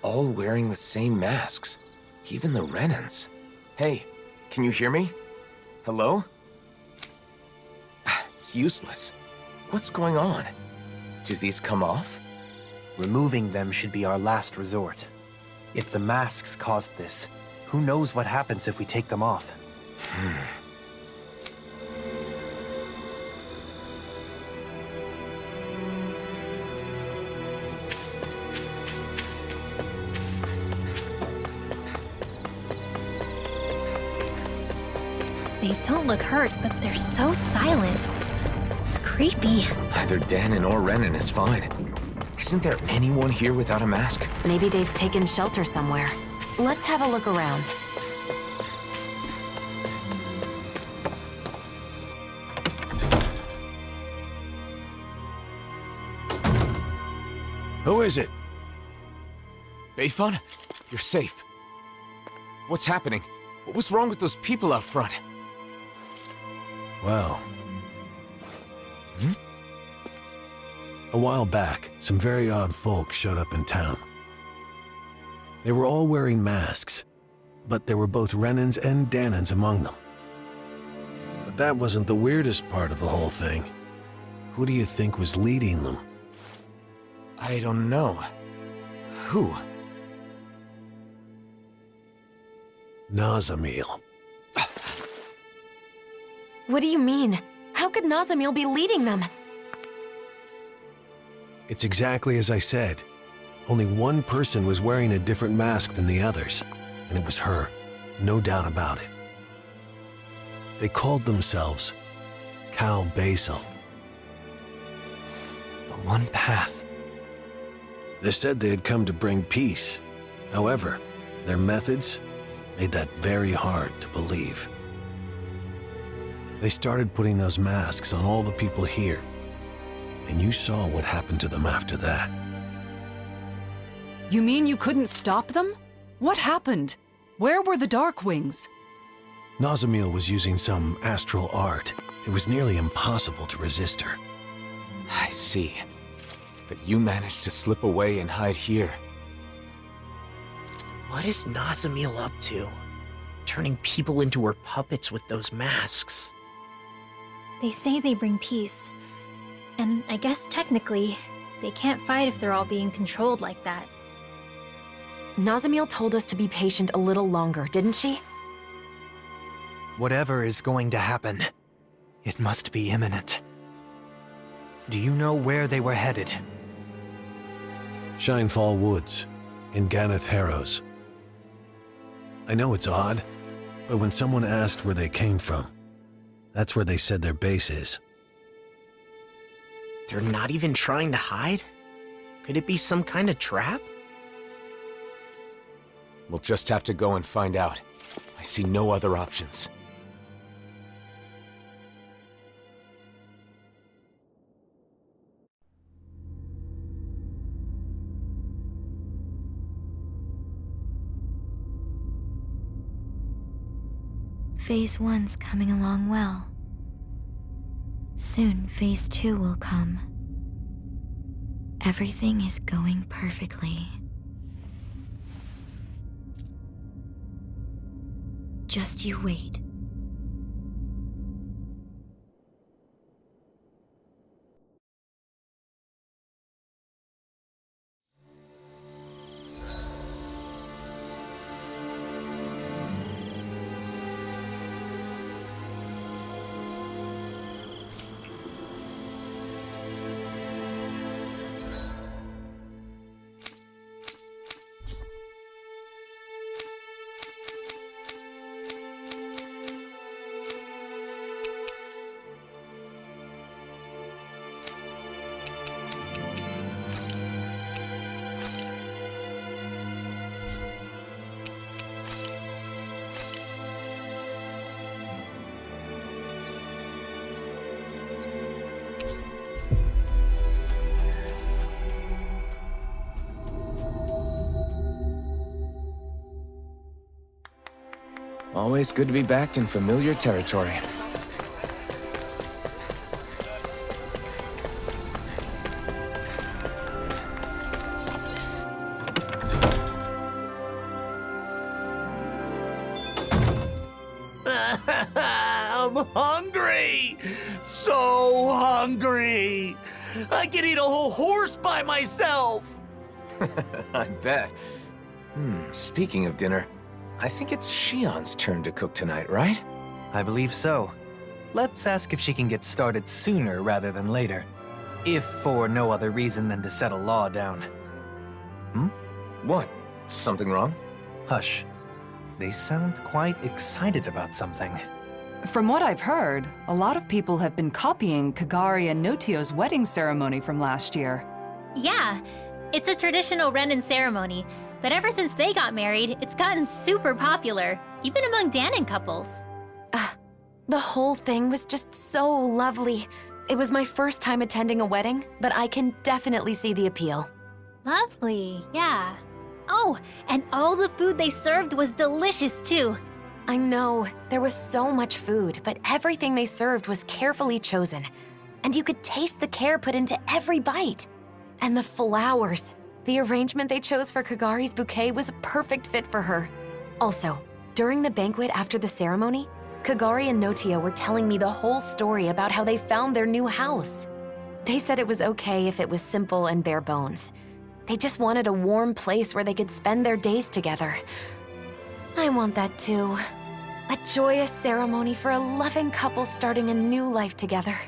all wearing the same masks. Even the Renans. Hey, can you hear me? Hello? It's useless. What's going on? Do these come off? Removing them should be our last resort. If the masks caused this, who knows what happens if we take them off? They don't look hurt, but they're so silent. It's creepy. Either Danon or Renan is fine. Isn't there anyone here without a mask? Maybe they've taken shelter somewhere. Let's have a look around. Who is it? Bayfun? You're safe. What's happening? What was wrong with those people out front? Well... A while back, some very odd folk showed up in town. They were all wearing masks, but there were both Renans and Danons among them. But that wasn't the weirdest part of the whole thing. Who do you think was leading them? I don't know. Who? Nazamil. What do you mean? How could Nazamil be leading them? It's exactly as I said. Only one person was wearing a different mask than the others, and it was her, no doubt about it. They called themselves Cal Basil. The one path. They said they had come to bring peace. However, their methods made that very hard to believe. They started putting those masks on all the people here, and you saw what happened to them after that. You mean you couldn't stop them? What happened? Where were the Dark Wings? Nazamil was using some astral art. It was nearly impossible to resist her. I see. But you managed to slip away and hide here. What is Nazamil up to? Turning people into her puppets with those masks. They say they bring peace. And I guess technically, they can't fight if they're all being controlled like that. Nazamil told us to be patient a little longer, didn't she? Whatever is going to happen, it must be imminent. Do you know where they were headed? Shinefall Woods, in Ganeth Harrows. I know it's odd, but when someone asked where they came from, that's where they said their base is. They're not even trying to hide? Could it be some kind of trap? We'll just have to go and find out. I see no other options. Phase 1's coming along well. Soon, Phase 2 will come. Everything is going perfectly. Just you wait. Always good to be back in familiar territory. hungry! So hungry! I could eat a whole horse by myself! I bet. Speaking of dinner, I think it's Shionne's turn to cook tonight, right? I believe so. Let's ask if she can get started sooner rather than later. If for no other reason than to settle law down. What? Something wrong? Hush. They sound quite excited about something. From what I've heard, a lot of people have been copying Kagari and Notio's wedding ceremony from last year. Yeah, it's a traditional Renin ceremony, but ever since they got married, it's gotten super popular, even among Danon couples. The whole thing was just so lovely. It was my first time attending a wedding, but I can definitely see the appeal. Lovely, yeah. Oh, and all the food they served was delicious too. I know, there was so much food, but everything they served was carefully chosen. And you could taste the care put into every bite. And the flowers. The arrangement they chose for Kagari's bouquet was a perfect fit for her. Also, during the banquet after the ceremony, Kagari and Notio were telling me the whole story about how they found their new house. They said it was okay if it was simple and bare bones. They just wanted a warm place where they could spend their days together. I want that too. A joyous ceremony for a loving couple starting a new life together.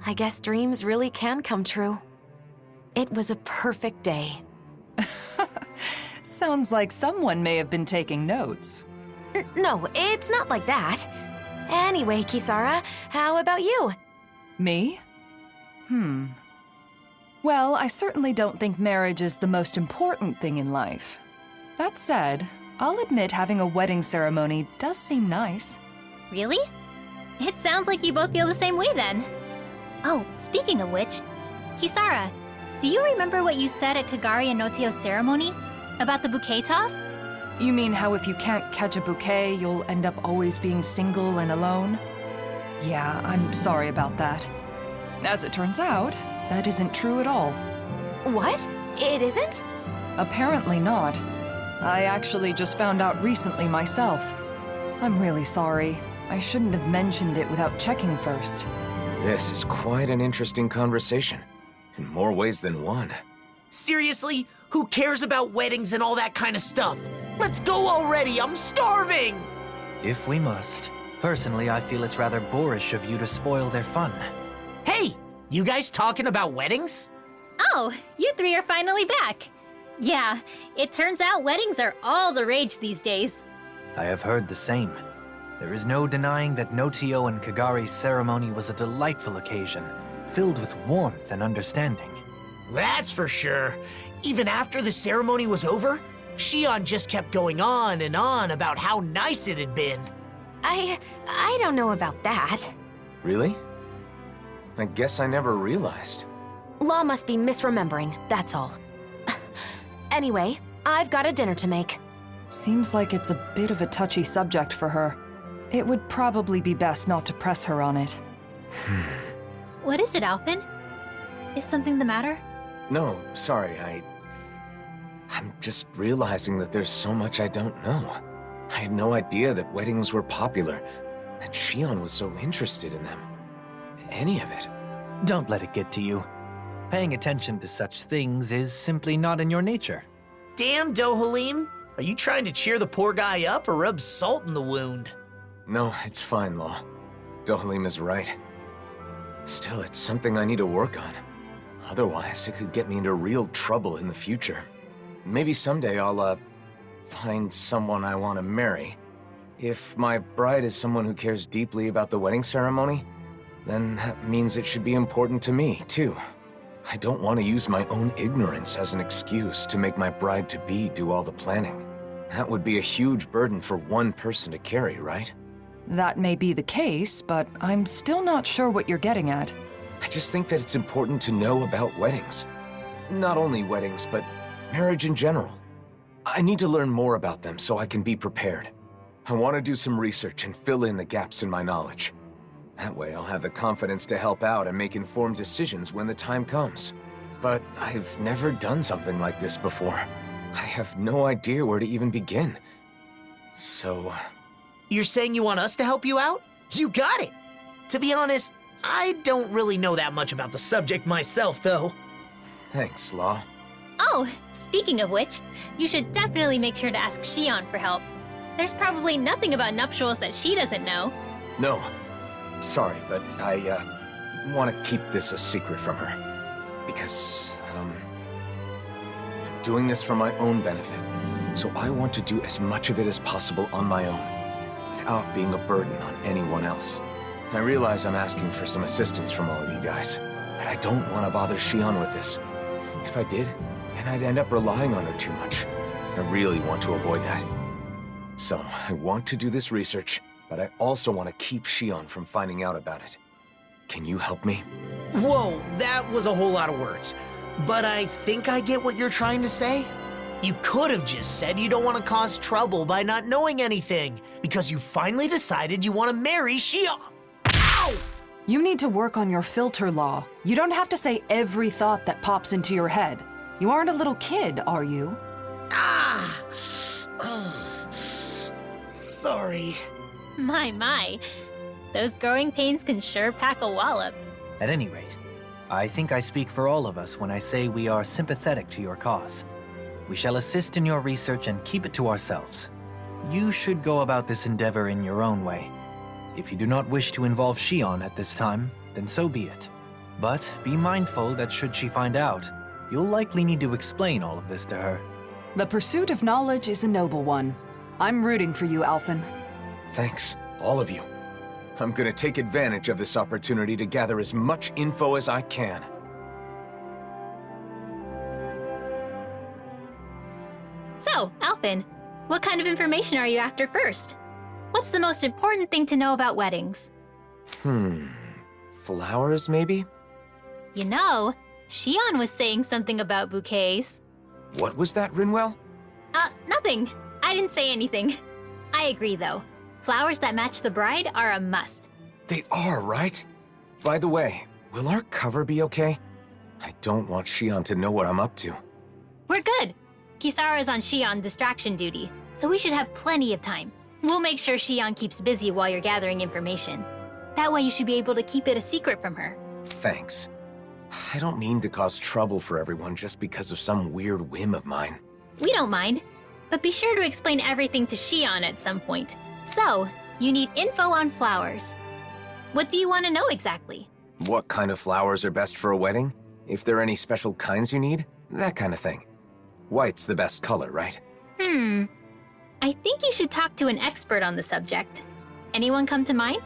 I guess dreams really can come true. It was a perfect day. Sounds like someone may have been taking notes. No, it's not like that. Anyway, Kisara, how about you? Me? Well, I certainly don't think marriage is the most important thing in life. That said, I'll admit having a wedding ceremony does seem nice. Really? It sounds like you both feel the same way then. Oh, speaking of which, Kisara, do you remember what you said at Kagari and Notio's ceremony? About the bouquet toss? You mean how if you can't catch a bouquet, you'll end up always being single and alone? Yeah, I'm sorry about that. As it turns out, that isn't true at all. What? It isn't? Apparently not. I actually just found out recently myself. I'm really sorry. I shouldn't have mentioned it without checking first. This is quite an interesting conversation, in more ways than one. Seriously? Who cares about weddings and all that kind of stuff? Let's go already, I'm starving! If we must. Personally, I feel it's rather boorish of you to spoil their fun. Hey, you guys talking about weddings? Oh, you three are finally back. Yeah, it turns out weddings are all the rage these days. I have heard the same. There is no denying that Notio and Kagari's ceremony was a delightful occasion, filled with warmth and understanding. That's for sure. Even after the ceremony was over, Shionne just kept going on and on about how nice it had been. I don't know about that. Really? I guess I never realized. Law must be misremembering, that's all. Anyway, I've got a dinner to make. Seems like it's a bit of a touchy subject for her. It would probably be best not to press her on it. What is it, Alphen? Is something the matter? No, sorry, I'm just realizing that there's so much I don't know. I had no idea that weddings were popular, and Shionne was so interested in them. Any of it. Don't let it get to you. Paying attention to such things is simply not in your nature. Damn, Dohalim. Are you trying to cheer the poor guy up or rub salt in the wound? No, it's fine, Law. Dohalim is right. Still, it's something I need to work on. Otherwise, it could get me into real trouble in the future. Maybe someday I'll, find someone I want to marry. If my bride is someone who cares deeply about the wedding ceremony, then that means it should be important to me, too. I don't want to use my own ignorance as an excuse to make my bride-to-be do all the planning. That would be a huge burden for one person to carry, right? That may be the case, but I'm still not sure what you're getting at. I just think that it's important to know about weddings. Not only weddings, but marriage in general. I need to learn more about them so I can be prepared. I want to do some research and fill in the gaps in my knowledge. That way I'll have the confidence to help out and make informed decisions when the time comes. But I've never done something like this before. I have no idea where to even begin. So... You're saying you want us to help you out? You got it! To be honest, I don't really know that much about the subject myself, though. Thanks, Law. Oh, speaking of which, you should definitely make sure to ask Shionne for help. There's probably nothing about nuptials that she doesn't know. No. Sorry, but I, want to keep this a secret from her. Because, I'm doing this for my own benefit. So I want to do as much of it as possible on my own, without being a burden on anyone else. I realize I'm asking for some assistance from all of you guys, but I don't want to bother Shionne with this. If I did, then I'd end up relying on her too much. I really want to avoid that. So, I want to do this research, but I also want to keep Shionne from finding out about it. Can you help me? Whoa, that was a whole lot of words. But I think I get what you're trying to say. You could have just said you don't want to cause trouble by not knowing anything, because you finally decided you want to marry Shionne. Ow! You need to work on your filter, Law. You don't have to say every thought that pops into your head. You aren't a little kid, are you? Ah! Oh. Sorry. My. Those growing pains can sure pack a wallop. At any rate, I think I speak for all of us when I say we are sympathetic to your cause. We shall assist in your research and keep it to ourselves. You should go about this endeavor in your own way. If you do not wish to involve Shionne at this time, then so be it. But be mindful that should she find out, you'll likely need to explain all of this to her. The pursuit of knowledge is a noble one. I'm rooting for you, Alphen. Thanks, all of you. I'm gonna take advantage of this opportunity to gather as much info as I can. So, Alphen, what kind of information are you after first? What's the most important thing to know about weddings? Flowers, maybe? You know, Shionne was saying something about bouquets. What was that, Rinwell? Nothing. I didn't say anything. I agree, though. Flowers that match the bride are a must. They are, right? By the way, will our cover be okay? I don't want Shionne to know what I'm up to. We're good. Kisara's on Shionne distraction duty, so we should have plenty of time. We'll make sure Shionne keeps busy while you're gathering information. That way you should be able to keep it a secret from her. Thanks. I don't mean to cause trouble for everyone just because of some weird whim of mine. We don't mind, but be sure to explain everything to Shionne at some point. So, you need info on flowers. What do you want to know exactly? What kind of flowers are best for a wedding? If there are any special kinds you need? That kind of thing. White's the best color, right? I think you should talk to an expert on the subject. Anyone come to mind?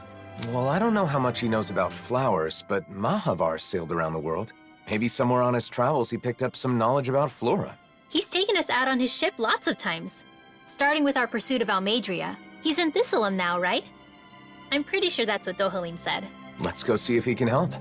Well, I don't know how much he knows about flowers, but Mahavar sailed around the world. Maybe somewhere on his travels he picked up some knowledge about flora. He's taken us out on his ship lots of times. Starting with our pursuit of Almadria. He's in Thistlum now, right? I'm pretty sure that's what Dohalim said. Let's go see if he can help.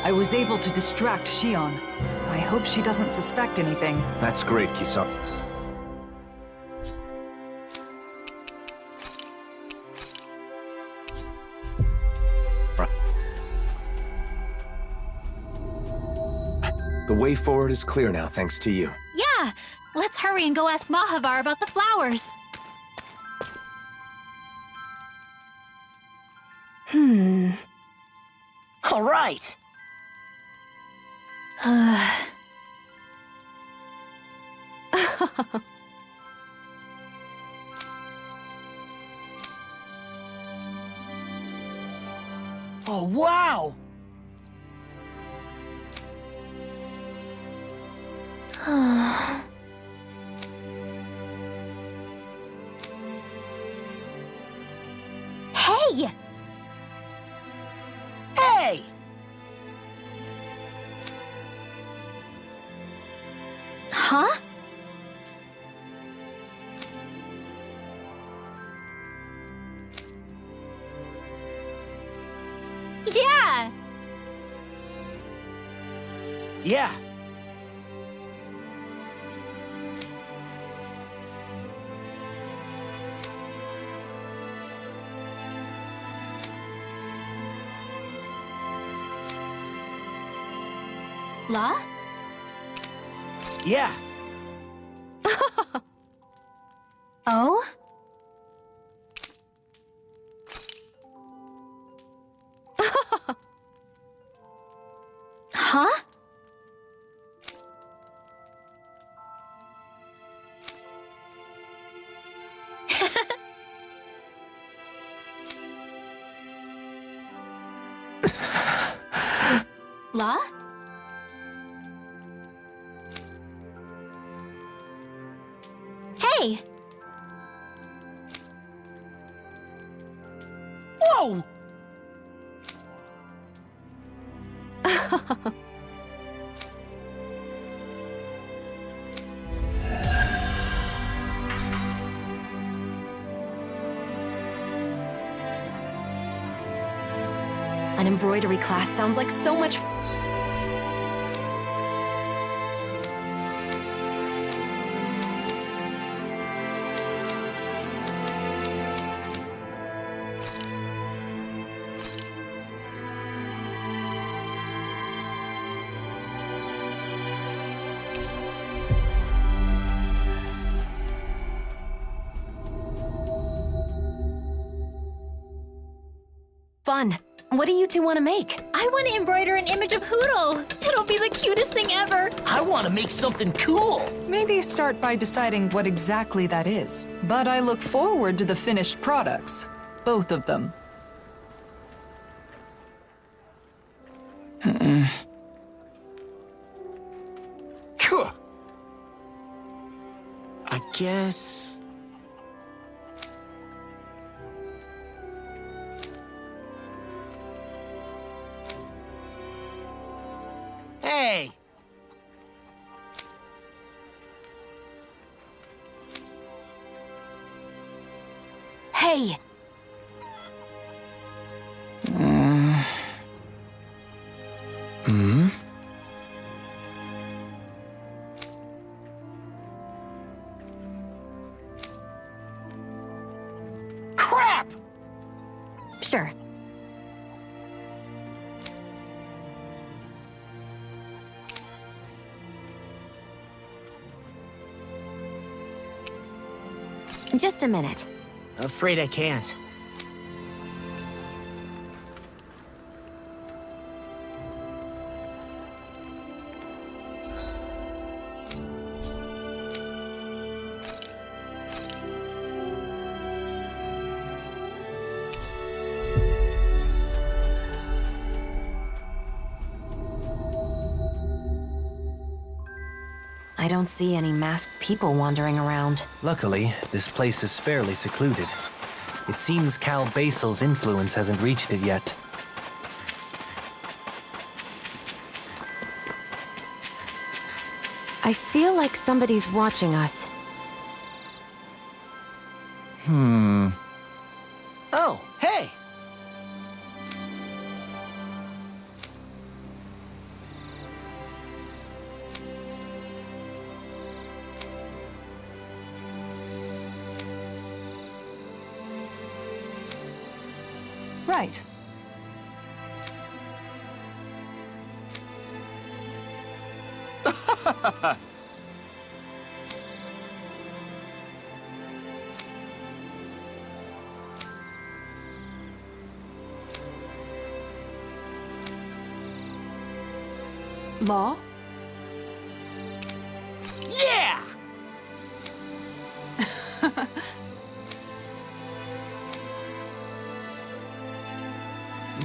I was able to distract Shionne. I hope she doesn't suspect anything. That's great, Kisara. The way forward is clear now, thanks to you. Yeah! Let's hurry and go ask Mahavar about the flowers. All right. Oh, wow! Hey! Hey! Yeah! Yeah. Law? Yeah. Oh? Huh? Law? Hey! Whoa! An embroidery class sounds like so much. Fun. What do you two want to make? I want to embroider an image of Hootle. It'll be the cutest thing ever. I want to make something cool. Maybe start by deciding what exactly that is. But I look forward to the finished products. Both of them. Cool. I guess... Hey! Hey! Crap! Sure. Just a minute. Afraid I can't. I don't see any masked people wandering around. Luckily, this place is fairly secluded. It seems Cal Basil's influence hasn't reached it yet. I feel like somebody's watching us. Oh, hey! Right. Law? Yeah!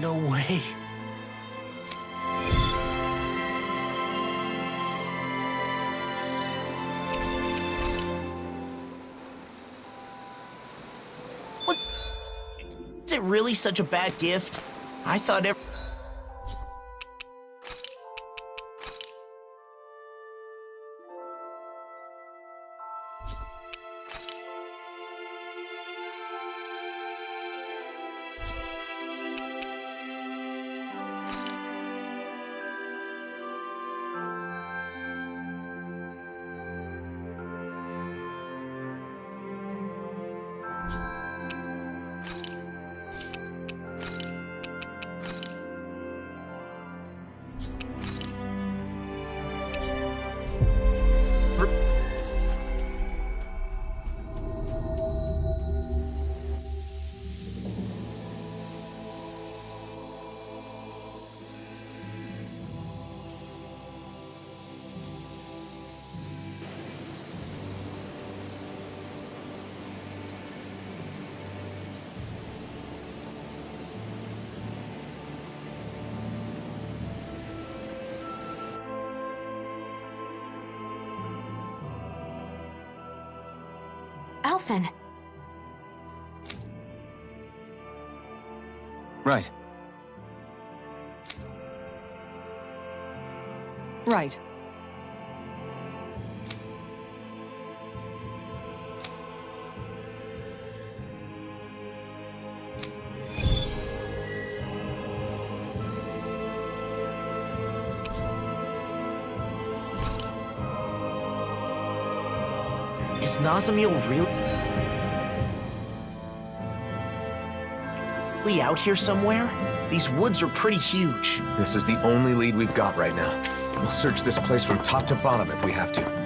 No way. Was it really such a bad gift? I thought Alphen. Right. Right. Is Nazamil really out here somewhere? These woods are pretty huge. This is the only lead we've got right now. We'll search this place from top to bottom if we have to.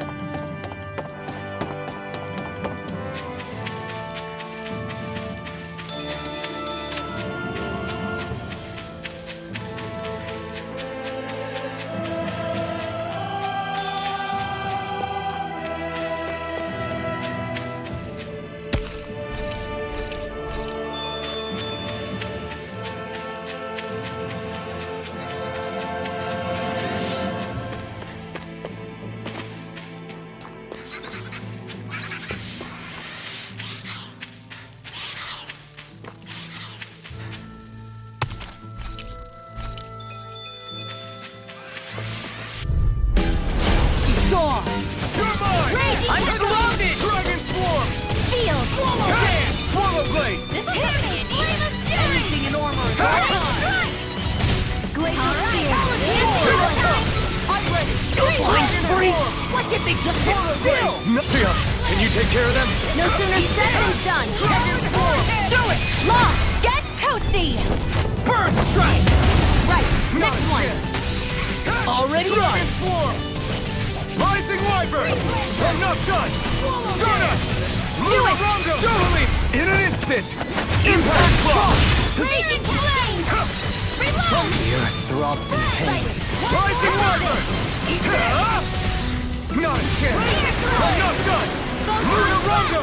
Can you take care of them? No sooner said than done. Do it! Law, get toasty! Bird strike! Right, next one. Already done! Rising Wyvern! Enough done! Stardust! Do it! Dohalim! In an instant! Impact block! Raging flame! Reload! The earth throbs in pain. Rising Wyvern! Not again! Enough done! Luna Rondo!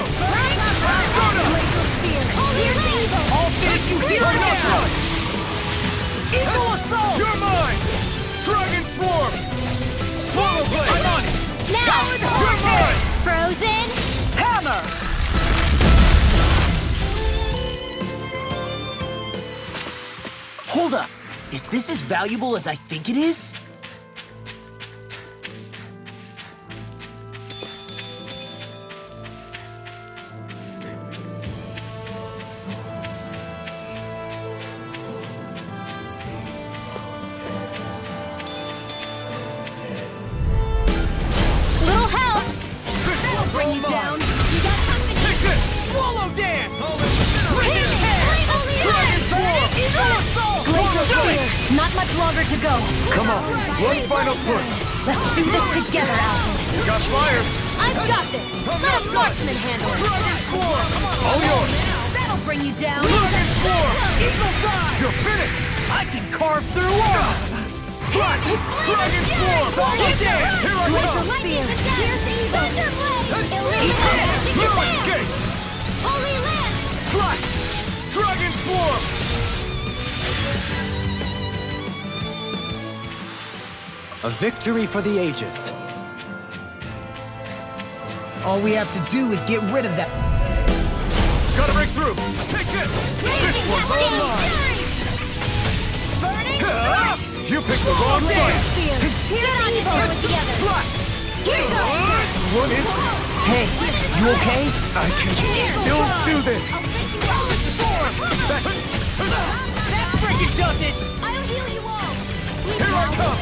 I'll finish you here Enough now! done! Eagle assault! You're mine! Dragon Swarm! Swallow Blade! I'm on it! Now! You're mine! Frozen! Hammer! Hold up! Is this as valuable as I think it is? Little help! That'll bring you down. You got company. Take this! Swallow dance! Dragon Not much longer to go. Come on, one final push. Let's do this together, Alphen. You got fire! I've got this. Let a marksman handle it. Dragon Swarm! All yours! That'll bring you down. Dragon Swarm! Eagle dive! You're finished! I can carve through armor! Slash! Dragon Swarm! Swallow dance! Here I come! Spear. Here's the Thunderblade. Lumen Gate! Holy Land. Slash! Dragon Swarm! A victory for the ages. All we have to do is get rid of that. Gotta break through! Take this! This one's all mine! Ah! You picked the wrong fight! Get on this one together. Slash! Here goes. What is this? Hey, you okay? I can still do this! That friggin' does it! I'll heal you all. Here I come!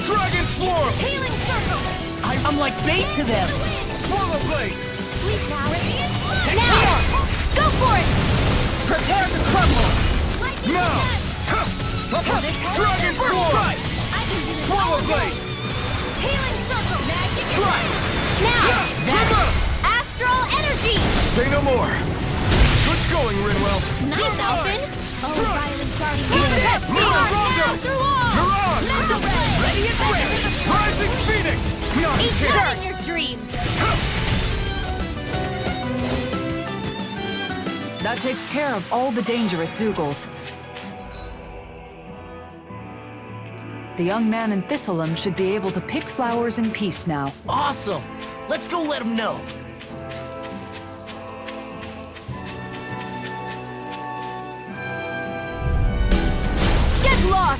Dragon Swarm! Healing circle. I'm like bait to them. Swallow Blade! Sleep now. Now. Go for it. Prepare to crumble. Now! Dragon Swarm! Swallow Blade! Healing circle. Magic. Strike! Now. Astral energy. Say no more! Good going, Rinwell! Nice, Alphen. Oh, violent guardian. Through all. You're on! Ready and ready. Rising Phoenix! Not a Eat chance! that in your dreams. That takes care of all the dangerous Zoogles. The young man in Thistleum should be able to pick flowers in peace now. Awesome! Let's go let them know. us!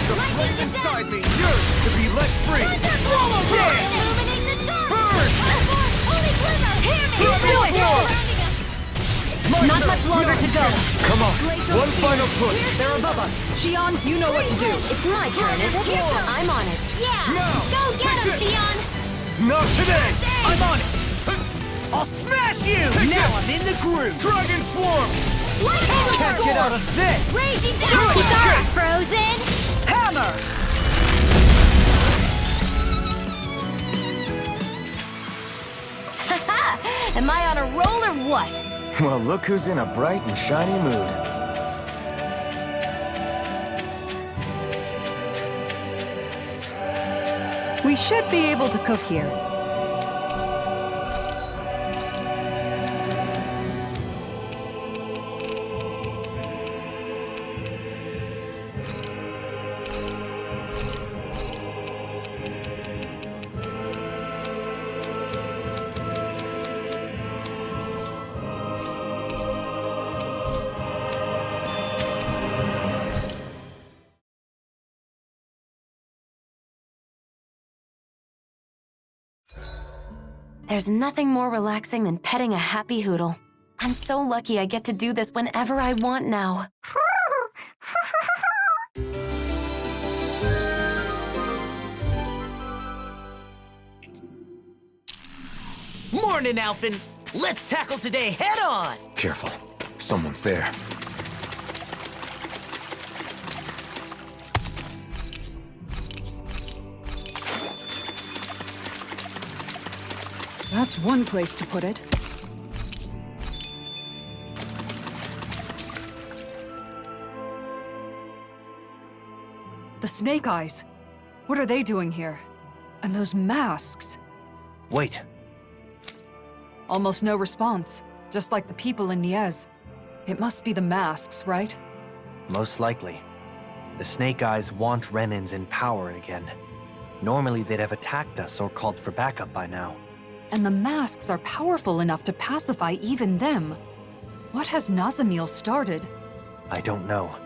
The flame inside me yearns to be let free! Illuminate the dark! Burn! Holy glimmer! Hear me! Do it! Not much longer to go. Come on, one final push. They're above us. Shionne, you know what to do. It's my turn, is it? I'm on it. Yeah! Now! Go get him, Take this! Shionne! Not today! I'm on it! I'll smash you! Now I'm in the groove! Dragon Swarm! Can't get out of this! Raging down! Kisara, frozen! Hammer! Am I on a roll or what? Well, look who's in a bright and shiny mood. We should be able to cook here. There's nothing more relaxing than petting a happy hoodle. I'm so lucky I get to do this whenever I want now. Morning, Alphen. Let's tackle today head on. Careful, someone's there. That's one place to put it. The Snake Eyes. What are they doing here? And those masks. Wait, Almost no response. Just like the people in Niez. It must be the masks, right? most likely. The Snake Eyes want Renins in power again. Normally they'd have attacked us or called for backup by now. And the masks are powerful enough to pacify even them. What has Nazamil started? I don't know.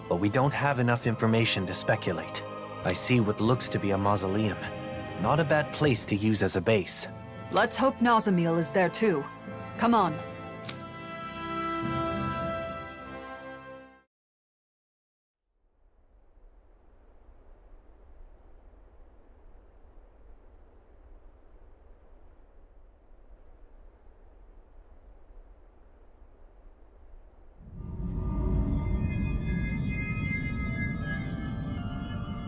But we don't have enough information to speculate. I see what looks to be a mausoleum. Not a bad place to use as a base. Let's hope Nazamil is there too. Come on.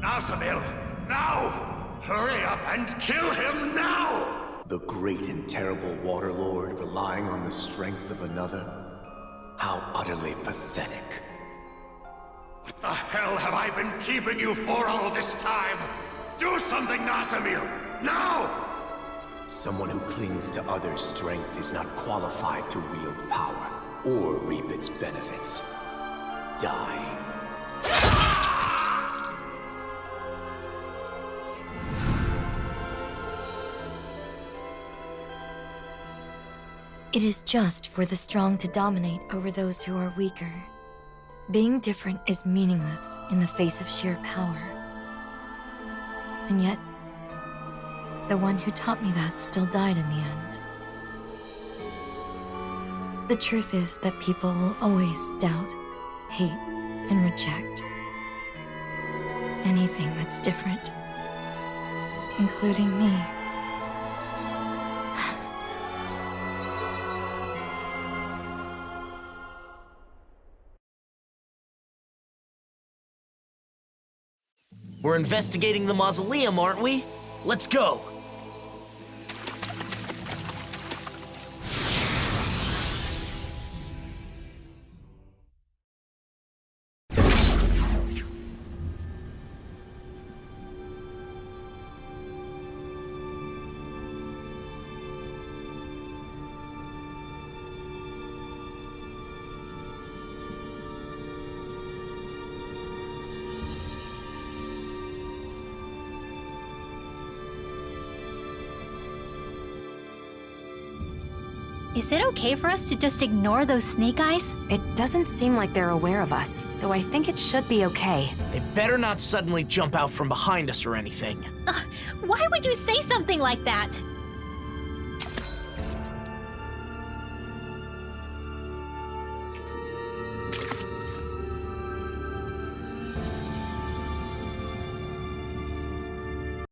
Nazamil, now! Hurry up and kill him now! The great and terrible Waterlord relying on the strength of another? How utterly pathetic. What the hell have I been keeping you for all this time? Do something, Nazamil! Now! Someone who clings to others' strength is not qualified to wield power or reap its benefits. Die. It is just for the strong to dominate over those who are weaker. Being different is meaningless in the face of sheer power. And yet, the one who taught me that still died in the end. The truth is that people will always doubt, hate, and reject anything that's different, including me. We're investigating the mausoleum, aren't we? Let's go! Is it okay for us to just ignore those snake eyes? It doesn't seem like they're aware of us, so I think it should be okay. They better not suddenly jump out from behind us or anything. Why would you say something like that?